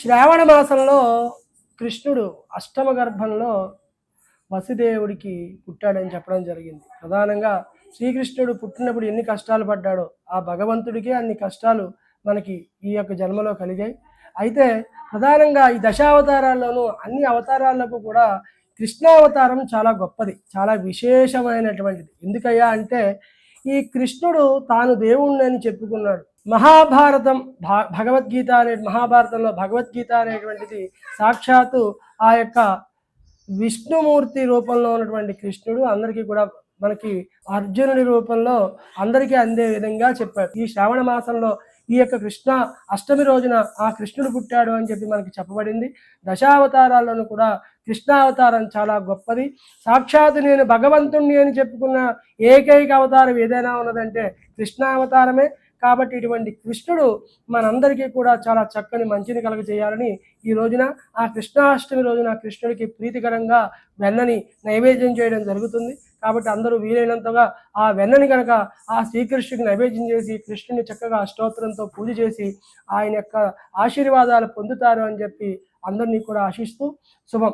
శ్రావణ మాసంలో కృష్ణుడు అష్టమ గర్భంలో వసుదేవుడికి పుట్టాడని చెప్పడం జరిగింది. ప్రధానంగా శ్రీకృష్ణుడు పుట్టినప్పుడు ఎన్ని కష్టాలు పడ్డాడో ఆ భగవంతుడికే అన్ని కష్టాలు మనకి ఈ యొక్క జన్మలో కలిగాయి. అయితే ప్రధానంగా ఈ దశావతారాల్లోనూ అన్ని అవతారాలకు కూడా కృష్ణావతారం చాలా గొప్పది, చాలా విశేషమైనటువంటిది. ఎందుకయ్యా అంటే ఈ కృష్ణుడు తాను దేవుణ్ణి అని చెప్పుకున్నాడు. మహాభారతం భగవద్గీత అనే మహాభారతంలో భగవద్గీత అనేటువంటిది సాక్షాత్తు ఆ యొక్క విష్ణుమూర్తి రూపంలో ఉన్నటువంటి కృష్ణుడు అందరికీ కూడా మనకి అర్జునుడి రూపంలో అందరికీ అందే విధంగా చెప్పాడు. ఈ శ్రావణ మాసంలో ఈ యొక్క కృష్ణ అష్టమి రోజున ఆ కృష్ణుడు పుట్టాడు అని చెప్పి మనకి చెప్పబడింది. దశావతారాల్లోనూ కూడా కృష్ణావతారం చాలా గొప్పది. సాక్షాత్తు నేను భగవంతుణ్ణి అని చెప్పుకున్న ఏకైక అవతారం ఏదైనా ఉన్నదంటే కృష్ణావతారమే. కాబట్టి ఇటువంటి కృష్ణుడు మనందరికీ కూడా చాలా చక్కని మంచిని కలుగజేయాలని ఈ రోజున ఆ కృష్ణాష్టమి రోజున కృష్ణుడికి ప్రీతికరంగా వెన్నని నైవేద్యం చేయడం జరుగుతుంది. కాబట్టి అందరూ వీలైనంతగా ఆ వెన్నని కనుక ఆ శ్రీకృష్ణుడికి నైవేద్యం చేసి కృష్ణుని చక్కగా అష్టోత్తరంతో పూజ చేసి ఆయన యొక్క ఆశీర్వాదాలు పొందుతారు అని చెప్పి అందరినీ కూడా ఆశిస్తూ శుభం.